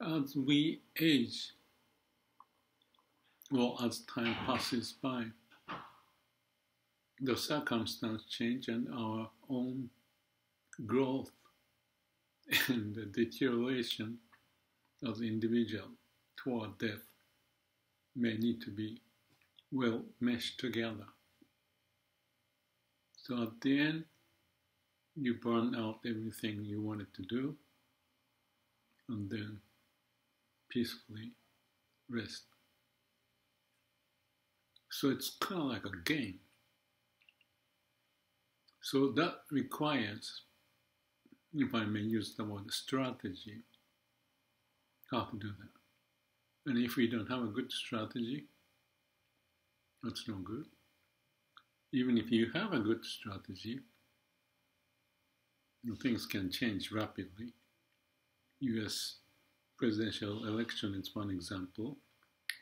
As we age, or as time passes by, the circumstances change and our own growth and the deterioration of the individual toward death may need to be well meshed together. So at the end, you burn out everything you wanted to do and then peacefully rest. So it's kind of like a game. So that requires, if I may use the word strategy, how to do that. And if we don't have a good strategy, that's no good. Even if you have a good strategy, things can change rapidly. US presidential election is one example,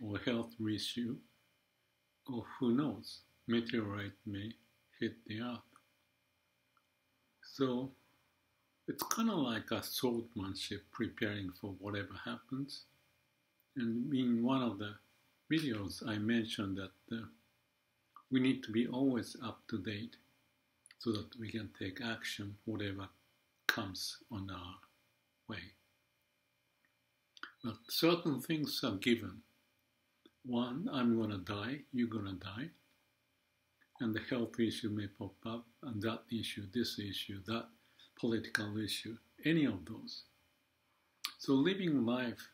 or health issue, or who knows, meteorite may hit the earth. So it's kind of like a swordsmanship preparing for whatever happens. And in one of the videos I mentioned that we need to be always up to date so that we can take action whatever comes on our way. But certain things are given. One, I'm going to die, you're going to die. And the health issue may pop up, and that issue, this issue, that political issue, any of those. So living life,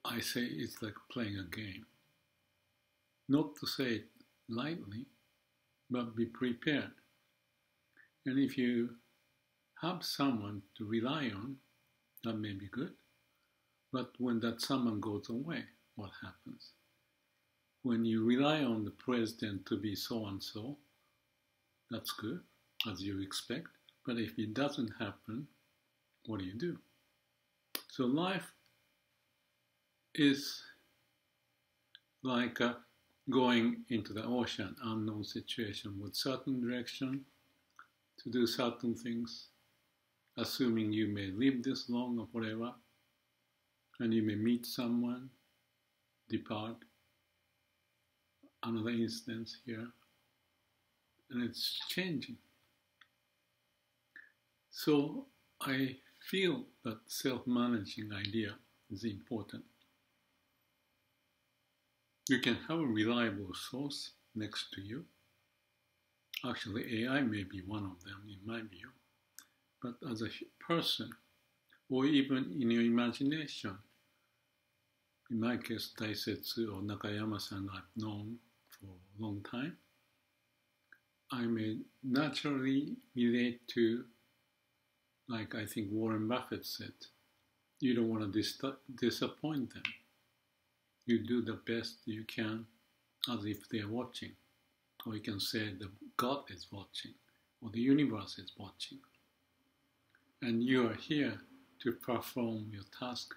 I say it's like playing a game. Not to say it lightly, but be prepared. And if you have someone to rely on, that may be good. But when that someone goes away, what happens? When you rely on the president to be so-and-so, that's good, as you expect. But if it doesn't happen, what do? So life is like going into the ocean, unknown situation with certain direction to do certain things, assuming you may live this long or whatever, and you may meet someone, depart. Another instance here, and it's changing. So I feel that self-managing idea is important. You can have a reliable source next to you. Actually, AI may be one of them in my view. But as a person, or even in your imagination, in my case, Daisetsu or Nakayama-san I've known for a long time, I may naturally relate to, like I think Warren Buffett said, you don't want to disappoint them. You do the best you can as if they're watching. Or you can say the God is watching, or the universe is watching. And you are here to perform your task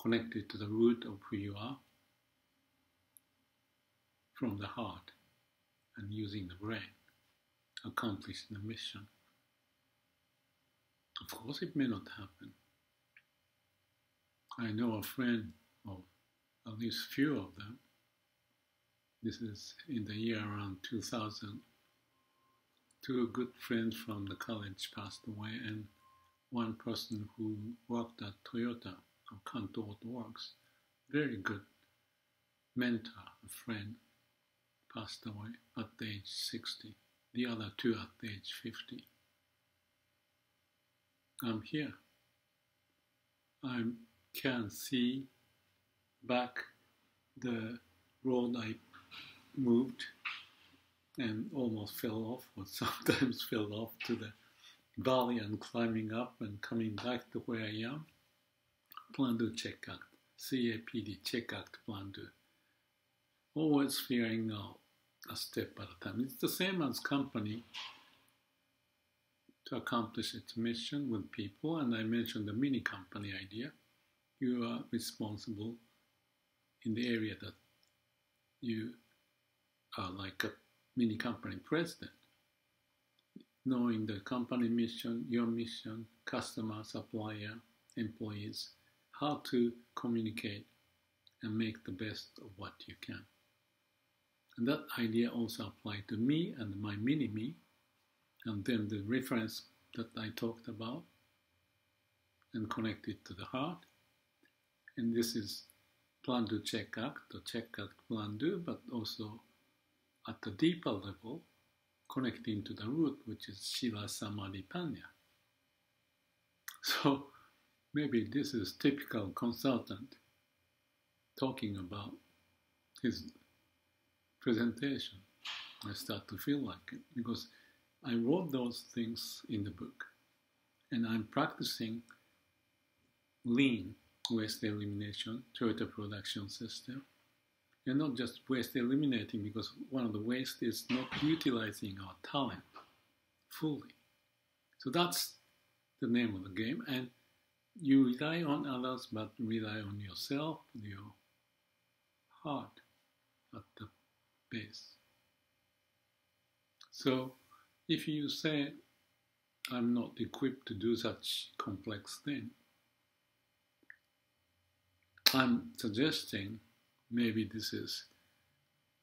connected to the root of who you are, from the heart, and using the brain, accomplishing the mission. Of course, it may not happen. I know a friend of at least few of them. This is in the year around 2000. Two good friends from the college passed away, and one person who worked at Toyota of Kanto Auto Works, very good mentor, a friend, passed away at the age 60. The other two at the age 50. I'm here. I can see back the road I moved and almost fell off, or sometimes fell off to the valley and climbing up and coming back to where I am. Plan to check act. CAPD, check act, plan to. Always figuring out a step at a time. It's the same as company to accomplish its mission with people, and I mentioned the mini company idea. You are responsible in the area that you are like a mini company president. knowing the company mission, your mission, customer, supplier, employees, how to communicate and make the best of what you can. And that idea also applied to me and my mini-me, and then the reference that I talked about and connected to the heart. And this is plan, do, check, act, or check, act, plan, do, but also at the deeper level, connecting to the root, which is Sila Samadhi Panna. So maybe this is typical consultant talking about his presentation. I start to feel like it because I wrote those things in the book, and I'm practicing lean waste elimination, Toyota production system, and not just waste eliminating, because one of the waste is not utilizing our talent fully. So that's the name of the game, and you rely on others, but rely on yourself, your heart at the base. So if you say, I'm not equipped to do such complex thing, I'm suggesting maybe this is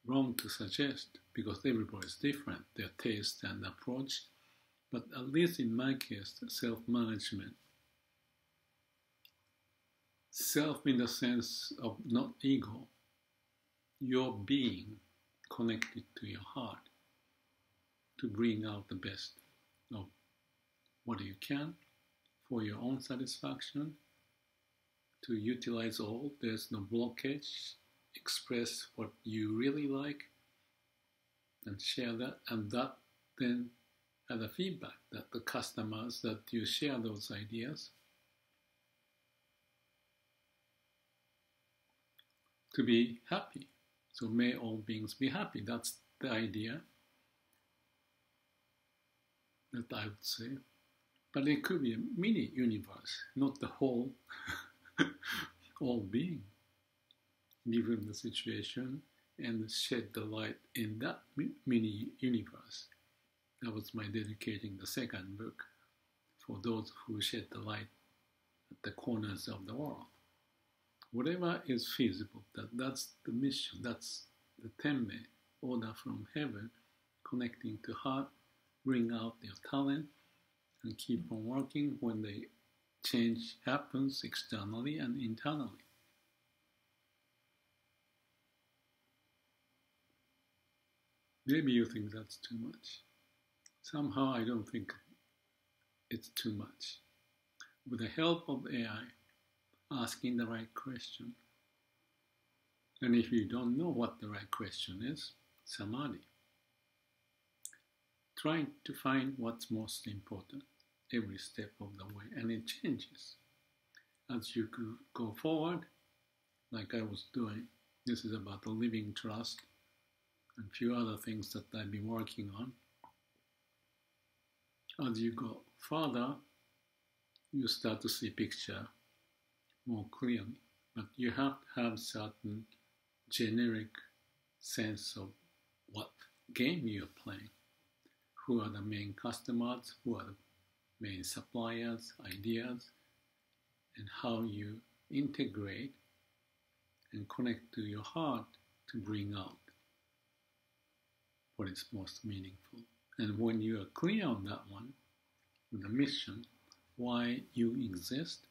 wrong to suggest because everybody is different, their taste and approach. But at least in my case, self-management, self in the sense of not ego, your being connected to your heart to bring out the best of what you can for your own satisfaction, to utilize all, there's no blockage, express what you really like and share that, and that then have a feedback that the customers that you share those ideas to be happy. So may all beings be happy. That's the idea that I would say. But it could be a mini universe, not the whole all being, given the situation, and shed the light in that mini universe. That was my dedicating the second book for those who shed the light at the corners of the world. Whatever is feasible, that's the mission, that's the tenme, order from heaven, connecting to heart, bring out your talent, and keep on working when the change happens externally and internally. Maybe you think that's too much. Somehow I don't think it's too much. With the help of AI, asking the right question. And if you don't know what the right question is, samadhi. Trying to find what's most important every step of the way, and it changes. As you go forward, like I was doing, this is about the living trust and a few other things that I've been working on. As you go further, you start to see picture more clearly, but you have to have certain generic sense of what game you're playing. Who are the main customers, who are the main suppliers, ideas, and how you integrate and connect to your heart to bring out what is most meaningful. And when you are clear on that one, the mission, why you exist,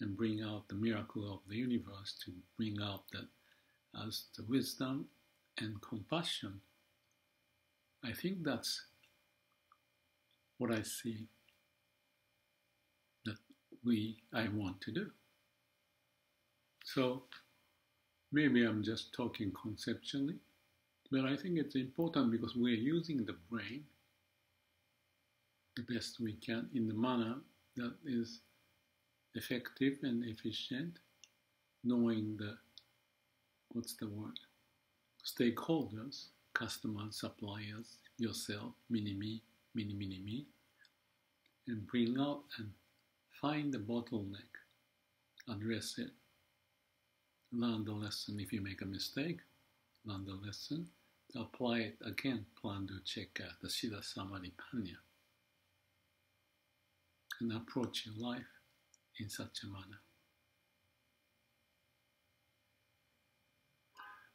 and bring out the miracle of the universe to bring out that as the wisdom and compassion, I think that's what I see that I want to do. So maybe I'm just talking conceptually, but I think it's important because we're using the brain the best we can in the manner that is effective and efficient, knowing the, stakeholders, customers, suppliers, yourself, mini-me, mini-me, and bring out and find the bottleneck, address it, learn the lesson. If you make a mistake, learn the lesson, apply it again, plan, do, check out the Sila Samadhi Panna. and approach your life in such a manner.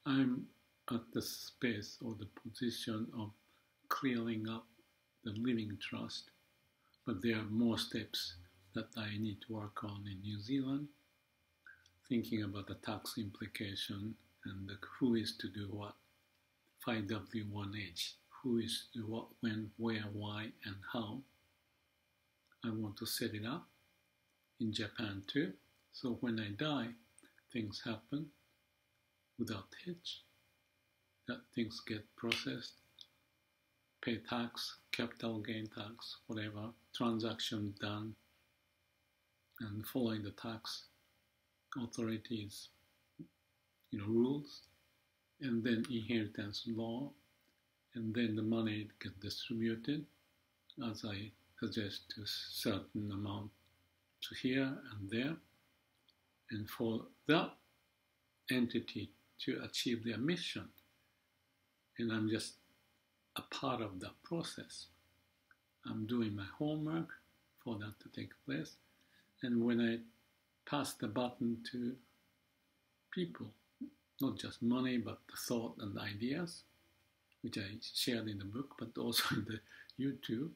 I'm at the space or the position of clearing up the living trust, but there are more steps that I need to work on in New Zealand, thinking about the tax implication and who is to do what, 5W1H, who is to do what, when, where, why, and how. I want to set it up in Japan too, so when I die, things happen without hitch, that things get processed, pay tax, capital gain tax, whatever, transaction done, and following the tax authorities, rules, and then inheritance law, and then the money gets distributed, as I suggest, to a certain amount to here and there, and for that entity to achieve their mission. And I'm just a part of that process. I'm doing my homework for that to take place. And when I pass the baton to people, not just money, but the thought and the ideas, which I shared in the book, but also in the YouTube,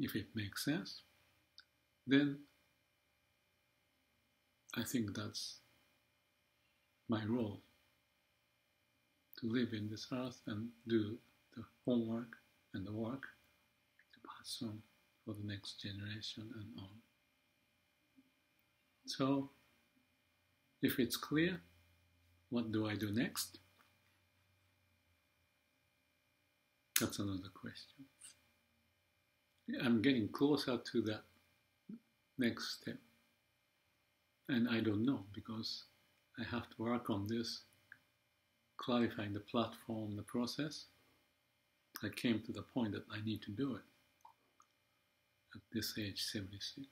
if it makes sense, then I think that's my role, to live in this earth and do the homework and the work to pass on for the next generation and on. So, if it's clear, what do I do next? That's another question. I'm getting closer to that next step. And I don't know, because I have to work on this, clarifying the platform, the process. I came to the point that I need to do it at this age, 76.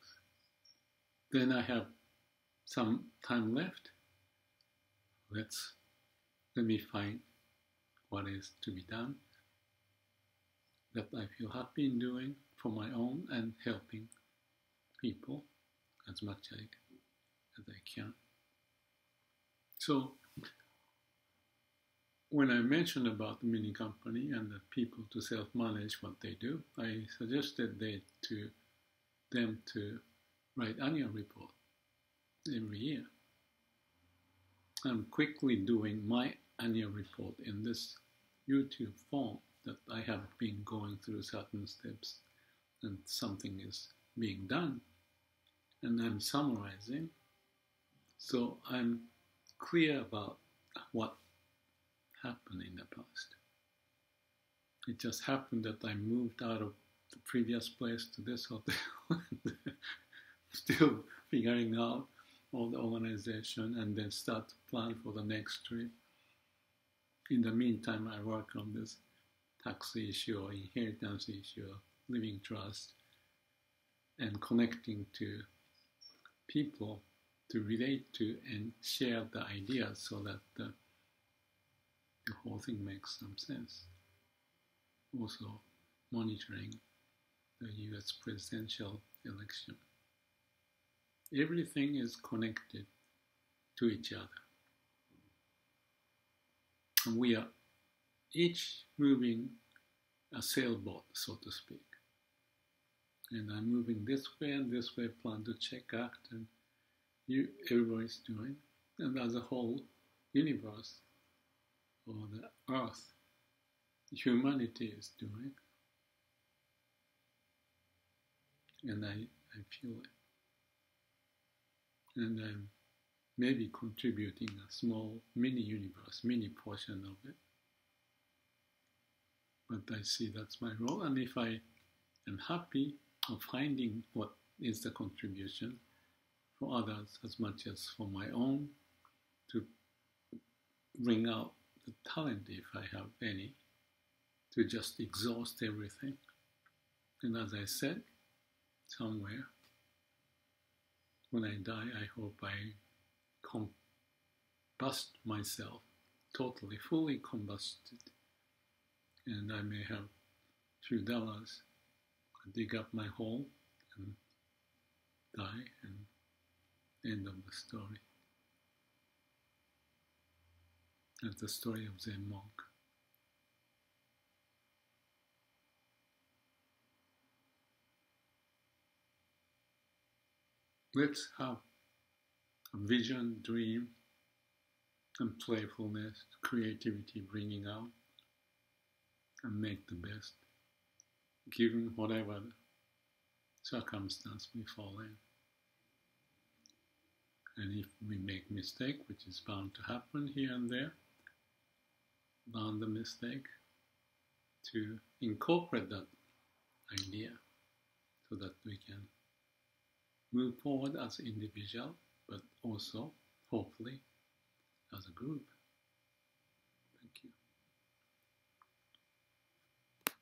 Then I have some time left. Let me find what is to be done that I feel happy in doing for my own and helping people as much as I can. So when I mentioned about the mini company and the people to self-manage what they do, I suggested them to write annual report every year. I'm quickly doing my annual report in this YouTube form that I have been going through certain steps and something is being done, and I'm summarizing, so I'm clear about what happened in the past. It just happened that I moved out of the previous place to this hotel, still figuring out all the organization, and then start to plan for the next trip. In the meantime, I work on this tax issue or inheritance issue, living trust, and connecting to people to relate to and share the ideas so that the whole thing makes some sense. Also monitoring the US presidential election. Everything is connected to each other. And we are each moving a sailboat, so to speak. And I'm moving this way and this way, plan to check, act, and everybody's doing. And as a whole universe, or the earth, humanity is doing. And I feel it. And I'm maybe contributing a small mini universe, mini portion of it. But I see that's my role, and if I am happy of finding what is the contribution for others as much as for my own, to bring out the talent, if I have any, to just exhaust everything. And as I said, somewhere, when I die, I hope I combust myself, totally, fully combusted. And I may have a few dollars, dig up my hole and die, and end of the story. That's the story of Zen monk. Let's have a vision, dream, and playfulness, creativity bringing out, and make the best, given whatever circumstance we fall in. And if we make mistake, which is bound to happen here and there, learn the mistake to incorporate that idea so that we can move forward as individual, but also, hopefully, as a group. Thank you.